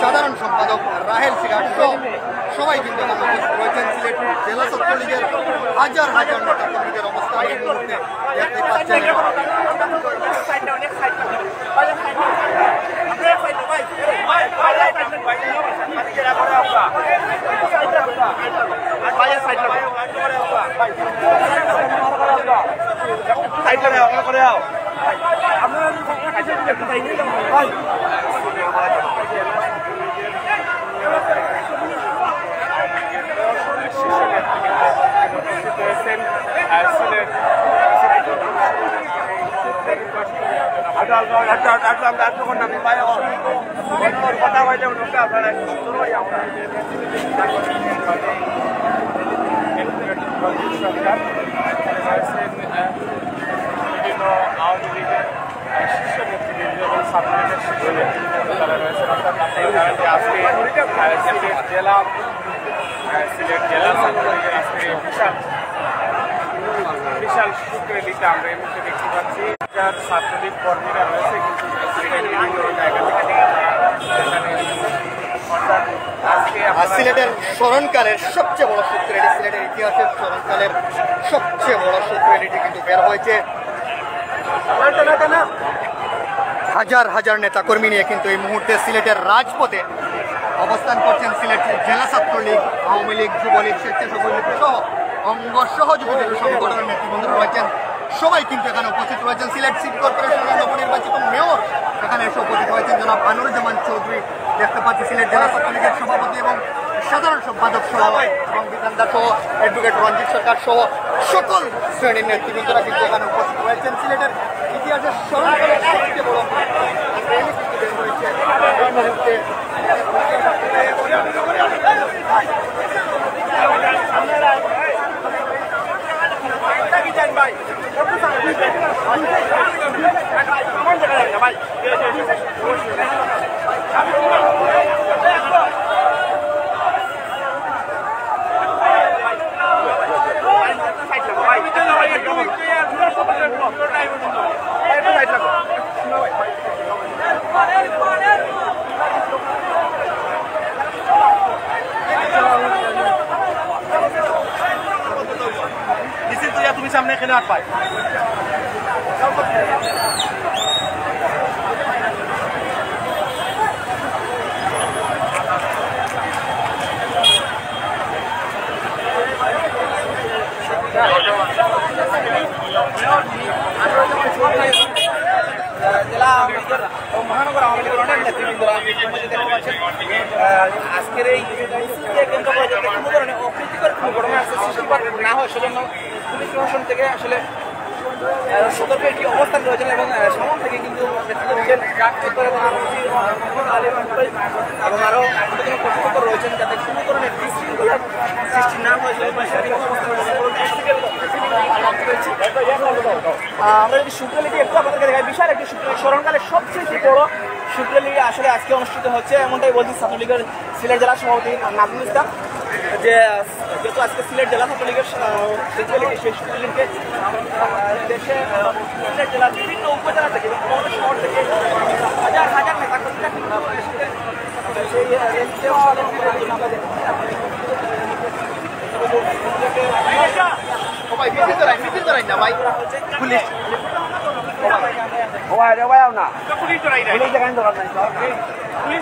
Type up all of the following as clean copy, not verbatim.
সাধারণ সম্পাদক রাহেল সিরাজ সবাই কিন্তু রয়েছেন। সিলেট জেলা ছাত্রলীগের হাজার হাজার নেতা কর্মীদের অবস্থান এই মুহূর্তে দেখতে পাচ্ছেন। বিভিন্ন আওয়ামী লীগের শীর্ষ নেতৃবৃন্দ এবং ছাত্রলীগের শীর্ষ নেতৃবৃন্দ যারা রয়েছে আজকে সিলেট জেলা ছাত্রলীগের আজকে বিশাল সুক্রেলিতে আমরা এই মুহূর্তে দেখতে পাচ্ছি। যার ছাত্রলীগ কর্মীরা রয়েছে কিন্তু বিভিন্ন জায়গা থেকে সিলেটের স্মরণকালের সবচেয়ে বড় সূত্র এটি, সিলেটের ইতিহাসের স্মরণকালের সবচেয়ে বড় সূত্র এটি কিন্তু বের হয়েছে। হাজার হাজার নেতা কর্মী নিয়ে কিন্তু এই মুহূর্তে সিলেটের রাজপথে অবস্থান করছেন সিলেট জেলা ছাত্রলীগ, আওয়ামী লীগ, যুবলীগ, স্বেচ্ছাসেবক লীগ সহ অঙ্গ সহযোগী সংগঠনের নেতৃবৃন্দ রয়েছেন। সবাই কিন্তু এখানে উপস্থিত রয়েছেন। সিলেট সিটি কর্পোরেশনের নবনির্বাচিত মেয়র এখানে এসে উপস্থিত হয়েছেন জনাব আনুরুজ্জামান চৌধুরী। দেখতে পাচ্ছি সিলেট জেলা ছাত্রলীগের সভাপতি এবং সাধারণ সম্পাদক সহ এবং বিধানদার সহ অ্যাডভোকেট রঞ্জিত সরকার সহ সকল শ্রেণীর নেতৃবৃন্দরা কিন্তু এখানে উপস্থিত রয়েছেন। সিলেটের ইতিহাসের স্মরণকালের সবচেয়ে বড় তুমি সামনে এখানে আর পাই মহানগর আওয়ামী লীগের অনেক নেতৃবৃন্দরা আজকের এই কোনো ধরনের অপ্রীতিকর কোনো ঘটনা সৃষ্টি না হয় সেজন্য পুলিশ প্রশাসন থেকে আসলে সতর্ক একটি অবস্থান রয়েছেন এবং সামন থেকে কিন্তু এবং আরও কর্তৃপক্ষ রয়েছেন যাতে কোনো ধরনের বিশৃঙ্খলার সৃষ্টি না হয় আমরা যদি শুক্রলীগে একটু আপনাদেরকে দেখাই, বিশাল একটি শুক্রলীগ স্মরণকালের সবচেয়ে বড় শুক্রলীগ আসলে আজকে অনুষ্ঠিত হচ্ছে, এমনটাই বলছি ছাত্রলীগের সিলেট জেলা সভাপতি নাজমুল ইসলাম, যে যেহেতু আজকে সিলেট জেলা ছাত্রলীগের সেই শুক্রলীগকে দেশে সিলেট জেলার বিভিন্ন উপজেলা থেকে শহর থেকে হাজার হাজার নেতা সবাই মিছিল করাই না ভাই, পুলিশ না পুলিশ দেখান দরকার নাই পুলিশ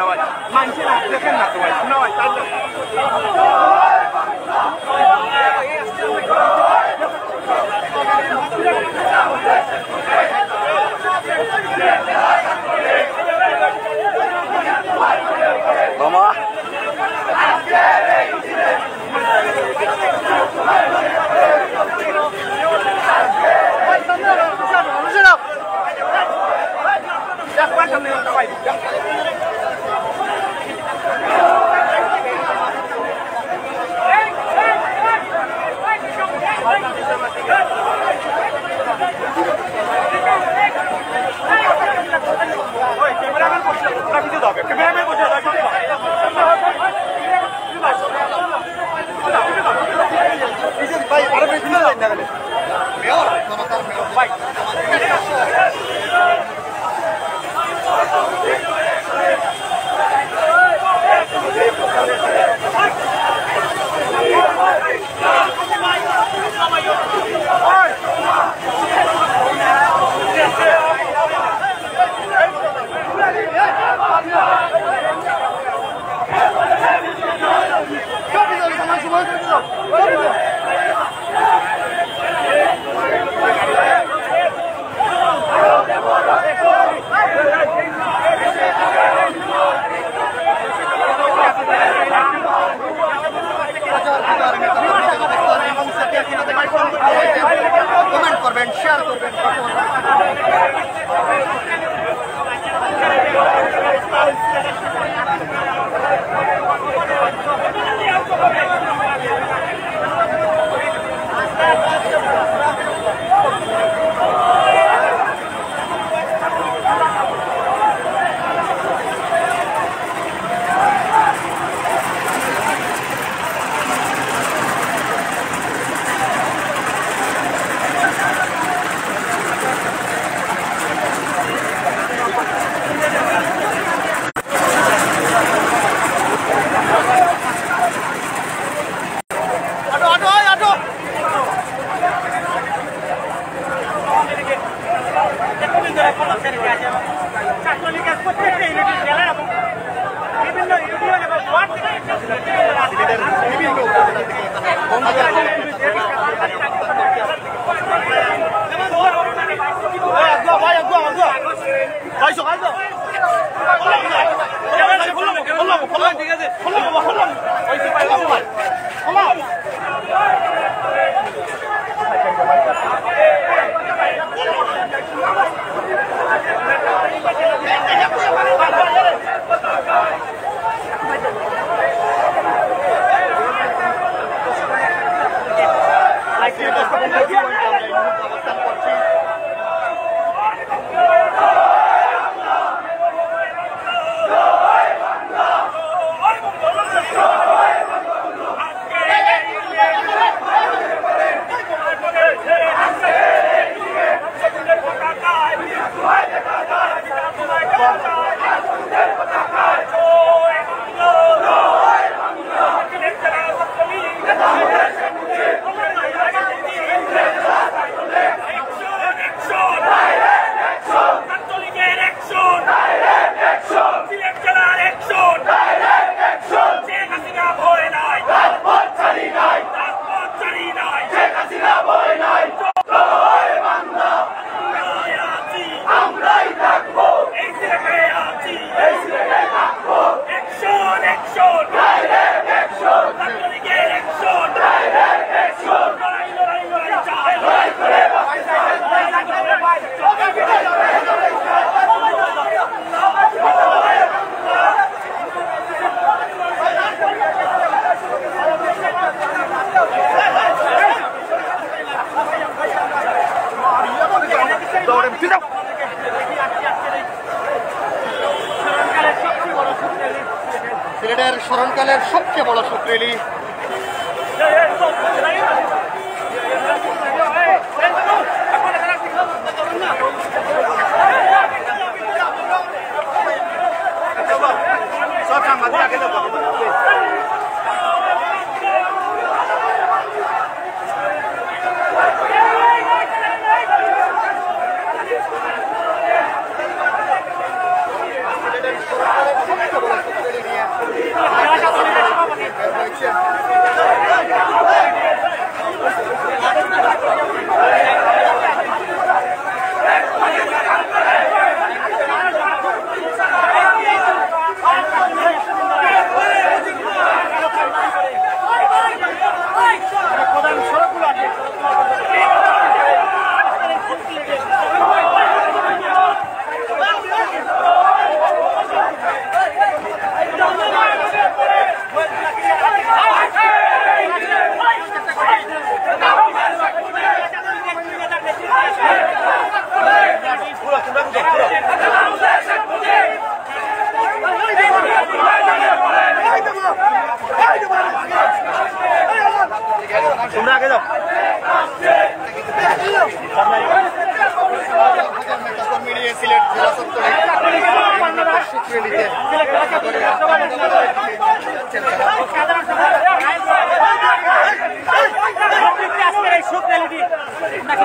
না ভাই, মানছে না, দেখেন না তো ভাই, শোনা ভাই, মামা কমেন্ট করবেন, শেয়ার করবেন। সিলেটের স্মরণকালের সবচেয়ে বড় শোক র্যালি সবচেয়ে বড়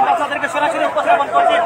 বাচ্চাদেরকে সরাসরি উপস্থাপন করছি।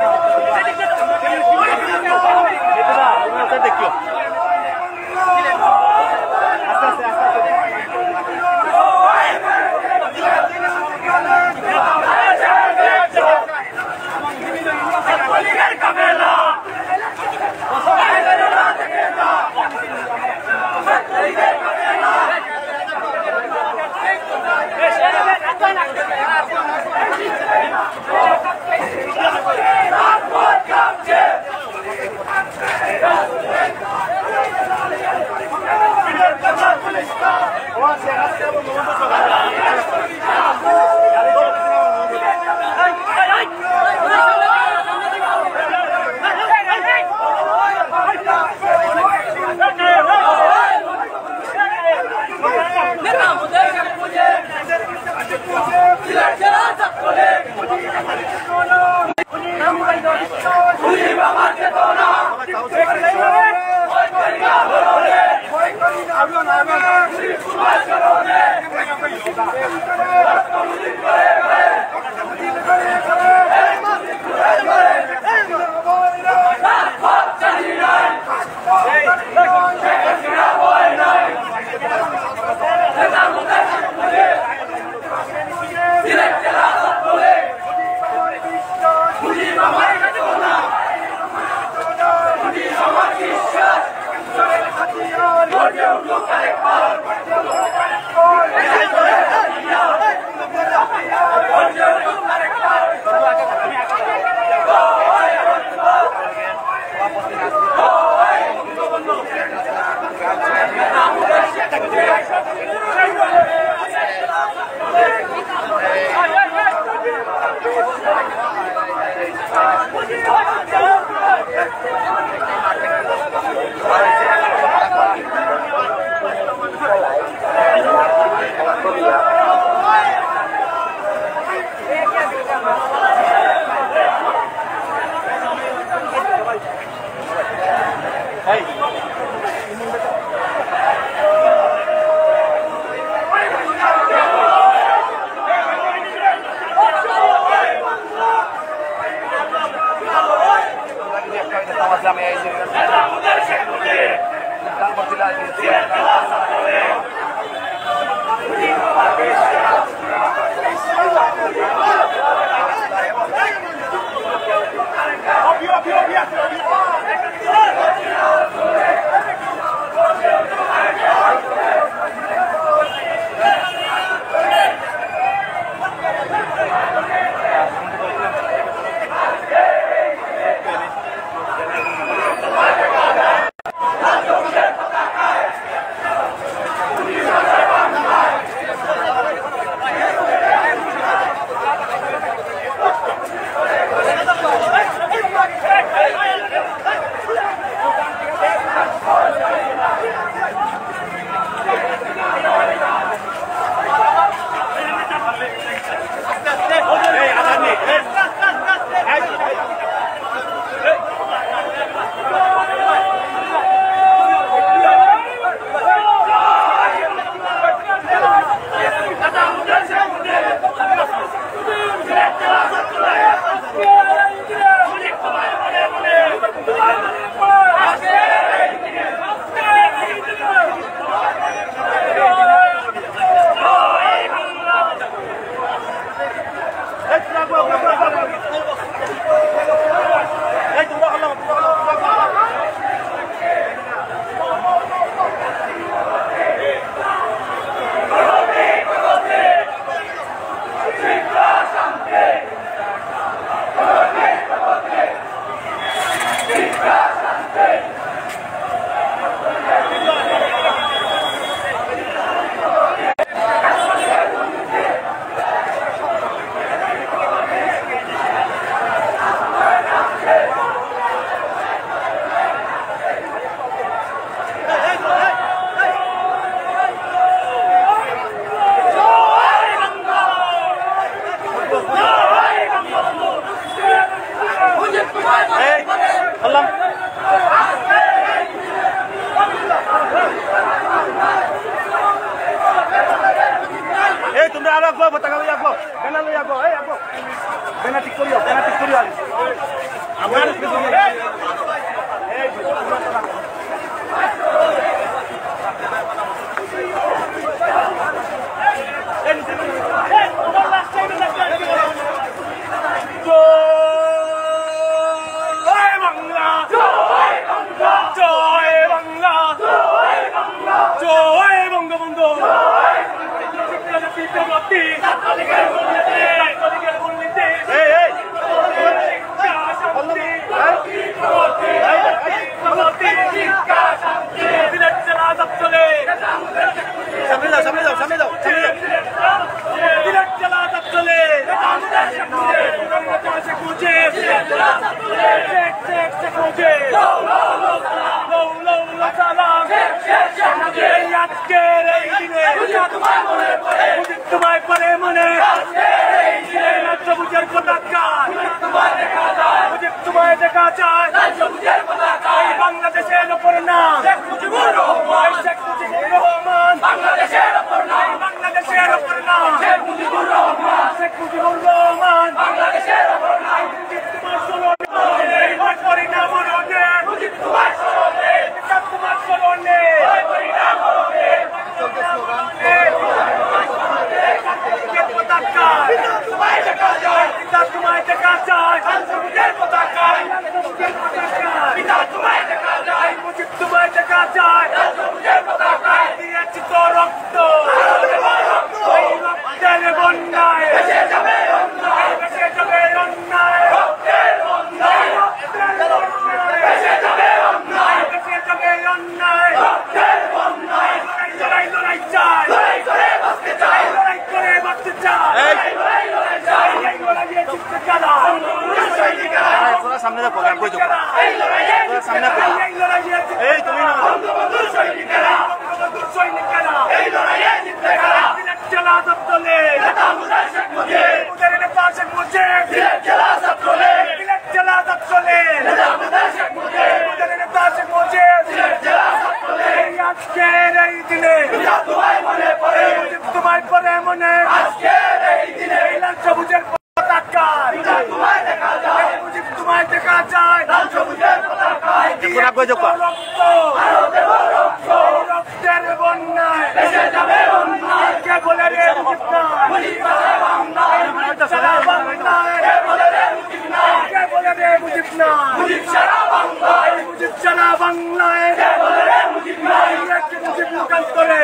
Allah তোমায় পরে মনে সবুজের পতাকা তোমায় দেখা যায় বাংলাদেশের ওপর নাম শেখ মুজিবুর রহমান বাংলাদেশের ওপর নাম বাংলাদেশের ওপর নাম শেখ মুজিবুর রহমান বাংলাদেশের ওপর নাম তোমার স্মরণে পরিণাম রোদে তোমার স্মরণে তোমার স্মরণে পরিণাম রোদে তোমায় দেখা যায় তোমায় দেখা যায় সবুজের পতাকা তোমায় দেখা যায় তোমায় দেখা যায় সবুজের পতাকা দিয়েছি তো রক্ত এই রক্তের বন্যায় ভেসে যাবে অন্যায় ভেসে যাবে অন্যায় রক্তের বন্যায় ভেসে যাবে অন্যায় ভেসে যাবে অন্যায় রক্তের বন্যায় লড়াই লড়াই চাই লড়াই করে বাঁচতে চাই লড়াই করে বাঁচতে চাই সামনে দেখো কই যাও সামনে এই তুমি না এই লড়াইয়ে জিততে গেলা চলা সব চলে শেখ মুজিব নেতা শেখ মুজিব চলা সব চলে চলা সব চলে শেখ মুজিব নেতা শেখ মুজিব চলা সব চলে আজকের এই দিনে তোমায় মনে পড়ে তোমায় পড়ে মনে আজকের এই দিনে লাল সবুজের পতাকা তোমায় দেখা যায় মুজিব তোমায় দেখা যায় লাল সবুজের পতাকা এখন আগে যাও রক্তের বন্যায় ভেসে যাবে অন্যায় কে বলে রে মুজিব সারা বাংলায় কে বলে রে মুজিব কে বলে রে মুজিব মুজিব সারা বাংলায় মুজিব সারা বাংলায় কে বলে রে মুজিব কে মুজিব লুকান করে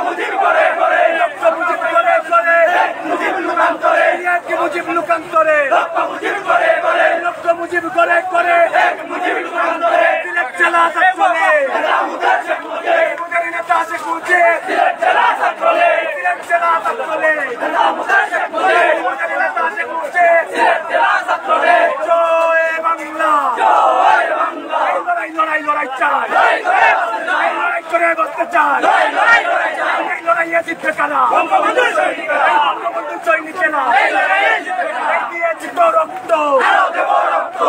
মুজিব করে করে মুজিব করে করে মুজিব লুকান করে কে মুজিব লুকান করে মুজিব করে করে মুজিব করে করে মুজিব লুকান করে তিলক চলা সব চলে নেতা শেখ মুজিব তিলক চলা সব চলে তিলক চলা সব চলে শেখ মুজিব নেতা শেখ মুজিব তিলক চলা সব চলে জয় বাংলা জয় বাংলা লড়াই লড়াই লড়াই চাই লড়াই করে বাঁচতে চাই এই লড়াইয়ে জিতবে কারা বঙ্গবন্ধু সৈনিকেরা দিয়েছি তো রক্ত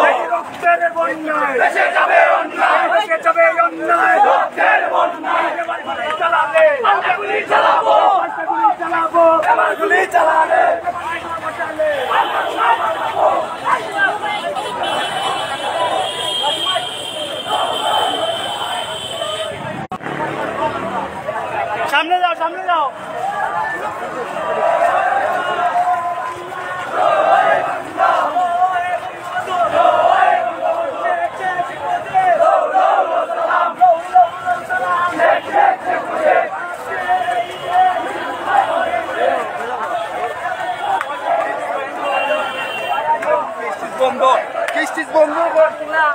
এই রক্তের বন্যায় ভেসে যাবে অন্যায় ভেসে যাবে অন্যায় রক্তের বন্যায় চালালে গুলি চালাবো গুলি চালাবো গুলি চালালে সামনে যাও সামনে যাও বন্ধ কিস্তিস বন্ধ না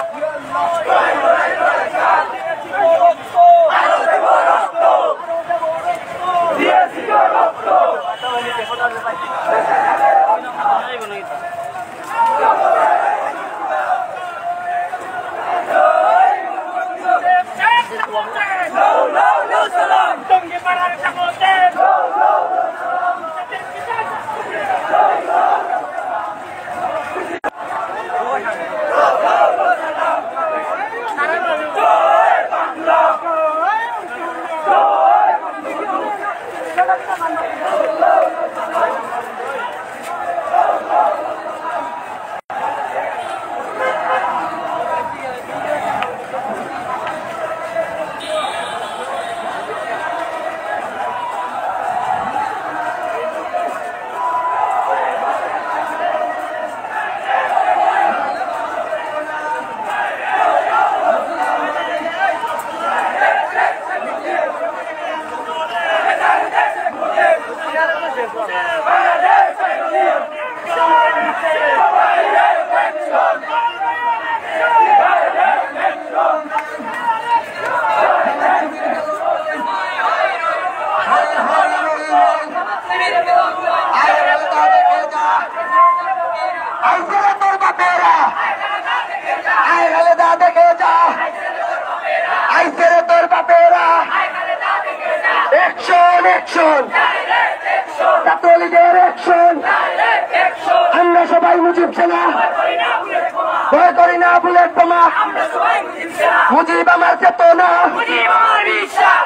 বাপেরা অ্যাকশন অ্যাকশন ছাত্রলীগের অ্যাকশন আমরা সবাই মুজিব সেনা ভয় করি না বুলেট বোমা মুজিব আমার চেতনা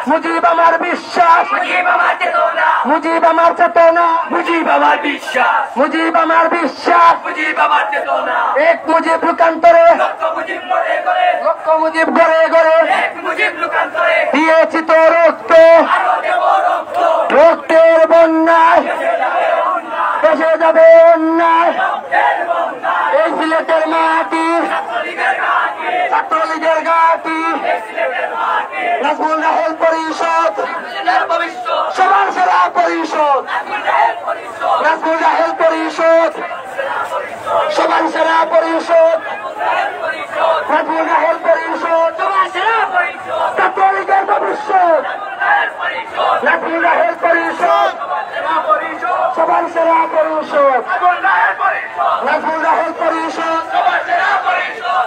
মুজিব আমার বিশ্বাস মুজিব আমার চেতনা মুজিব আমার বিশ্বাস মুজিব আমার বিশ্বাস মুজিব আমার চেতনা এক মুজিব রূপান্তরে লক্ষ মুজিব গড়ে গড়ে দিয়েছি তো রক্ত রক্তের বন্যায় দেশে যাবে অন্যায় এই সিলেটের মাটি ছাত্রলীগের ঘাঁটি নাজমুল রাহেল পরিষদ সবার সেরা পরিষদ নাজমুল রাহেল পরিষদ সবার সেরা পরিষদ নাজমুল রাহেল পরিষদ ছাত্রলীগের ভবিষ্যৎ নাজমুল রাহেল পরিষদ সবার সেরা পরিষদ নাজমুল রাহেল পরিষদ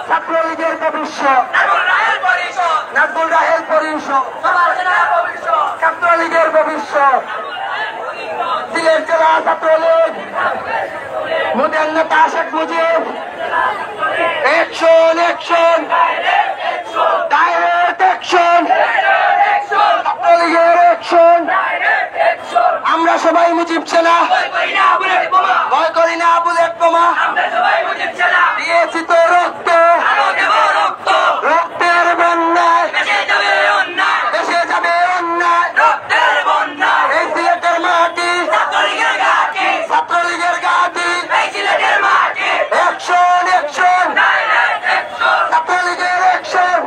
ছাত্রলীগের ভবিষ্যৎ নাজমুল রাহেল পরিষদ ছাত্রলীগের ভবিষ্যৎ সিলেট জেলা ছাত্রলীগ মোদের নেতা Sheikh Mujib action action direct action ছাত্রলীগের অ্যাকশন আমরা সবাই মুজিব সেনা ভয় করি না বুলেট বোমা দিয়েছি তো রক্ত রক্তের বন্যায় দেশে যাবে অন্যায় এই সিলেটের মাটি ছাত্রলীগের ঘাঁটি অ্যাকশন অ্যাকশন ছাত্রলীগের action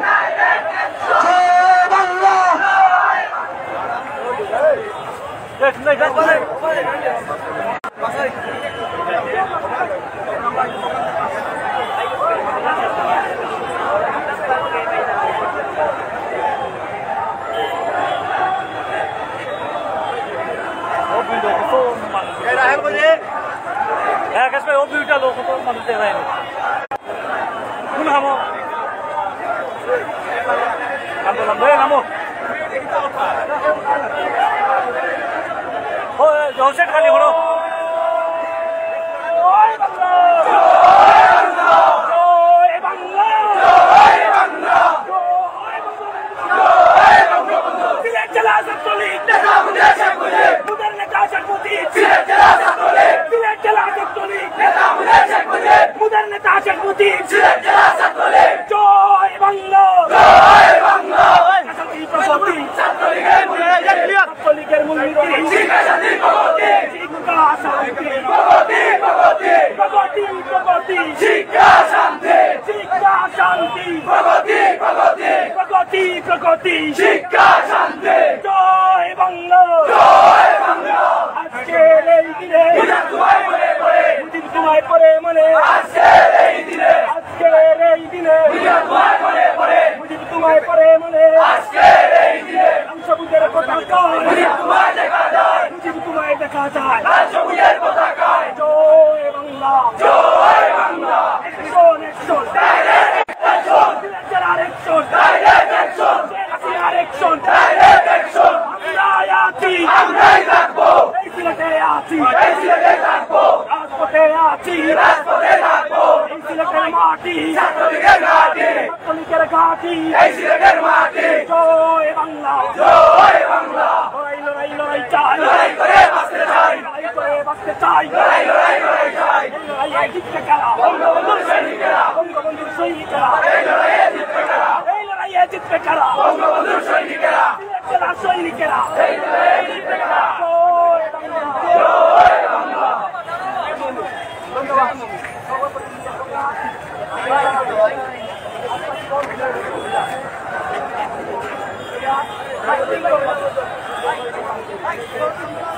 Joy Bangla Kasih hobi udah lo foto manusia lain. Guna kamu? Kamu lambai kamu? Oh, jauh set kali bro. Thank you.